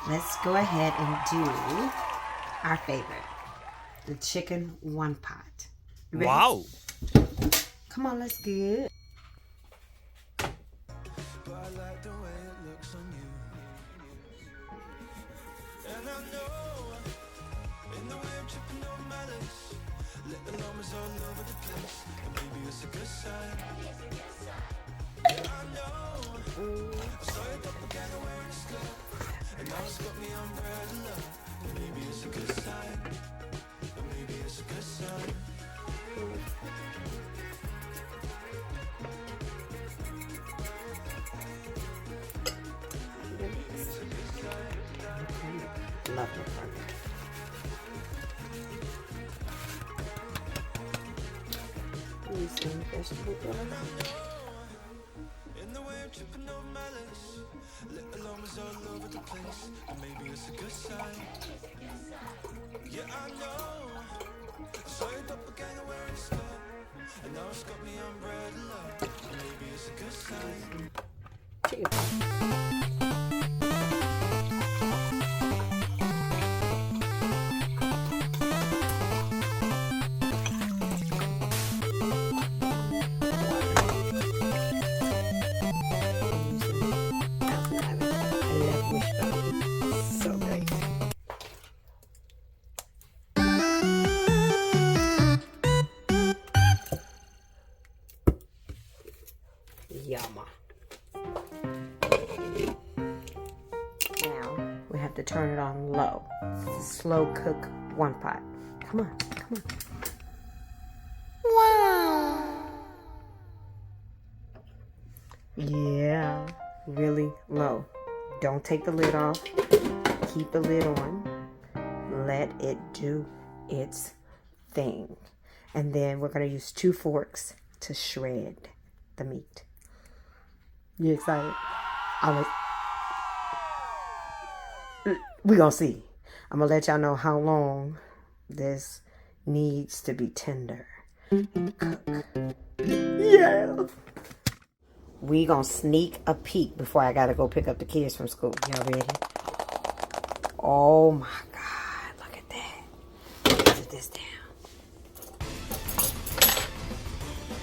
let's go ahead and do our favorite, the chicken one pot. Ready? Wow. Come on, let's get it. Love it. Some vegetable broth. Chicken. So great. Yumma. Now we have to turn it on low. It's a slow cook one pot. Come on, come on. Wow. Yeah, really low. Don't take the lid off. Keep the lid on. Let it do its thing. And then we're going to use 2 forks to shred the meat. You excited? We're going to see. I'm going to let y'all know how long this needs to be tender. Cook. Yeah. We gonna sneak a peek before I gotta go pick up the kids from school. Y'all ready? Oh my God, look at that. Put this down.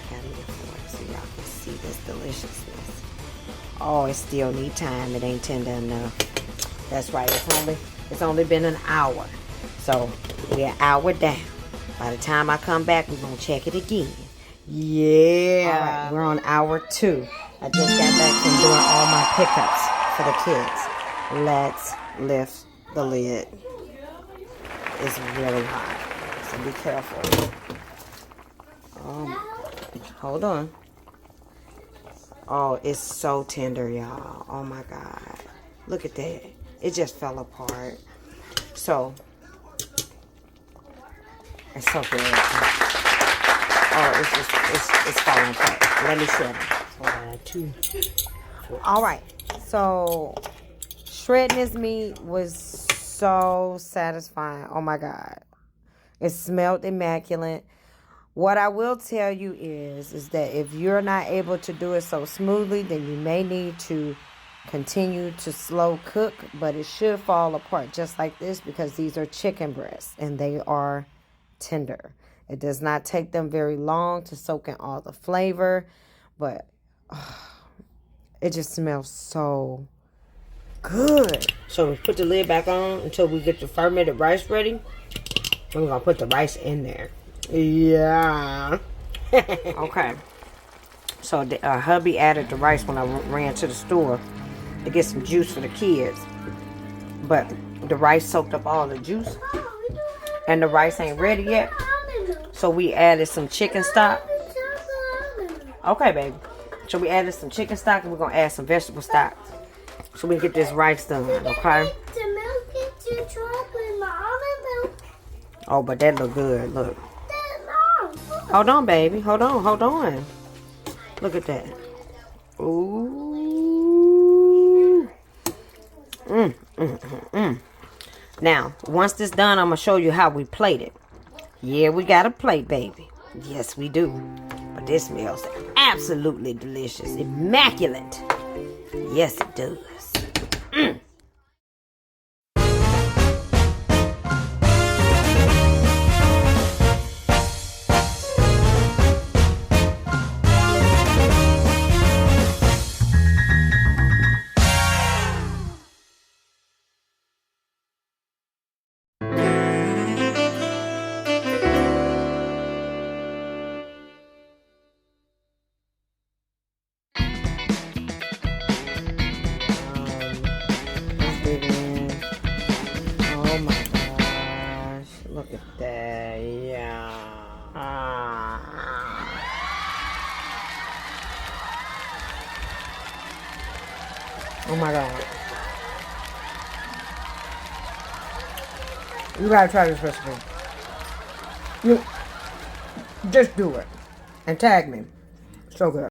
Gotta get forward so y'all can see this deliciousness. Oh, it still need time. It ain't tender enough. That's right, it's only been an hour. So we're an hour down. By the time I come back, we're gonna check it again. Yeah. All right, we're on hour 2. I just got back from doing all my pickups for the kids. Let's lift the lid. It's really hot, so be careful. Hold on. Oh, it's so tender, y'all. Oh my God. Look at that. It just fell apart. So, it's so good. Oh, it's falling apart. Let me shred it. All right, so shredding this meat was so satisfying. Oh my God, it smelled immaculate. What I will tell you is that if you're not able to do it so smoothly, then you may need to continue to slow cook, but it should fall apart just like this because these are chicken breasts and they are tender. It does not take them very long to soak in all the flavor, but it just smells so good. So we put the lid back on until we get the fermented rice ready. And we're going to put the rice in there. Yeah. Okay. So hubby added the rice when I ran to the store to get some juice for the kids. But the rice soaked up all the juice. And the rice ain't ready yet. So we added some chicken stock. Okay, baby. So we added some chicken stock and we're going to add some vegetable stock so we can get this rice done, okay? Oh, but that look good. Look. Hold on, baby. Hold on. Look at that. Ooh. Now, once this done, I'm going to show you how we plate it. Yeah, we got a plate, baby. Yes, we do. But this smells absolutely delicious. Immaculate. Yes, it does. Oh my God. You gotta try this recipe. You just do it. And tag me. So good.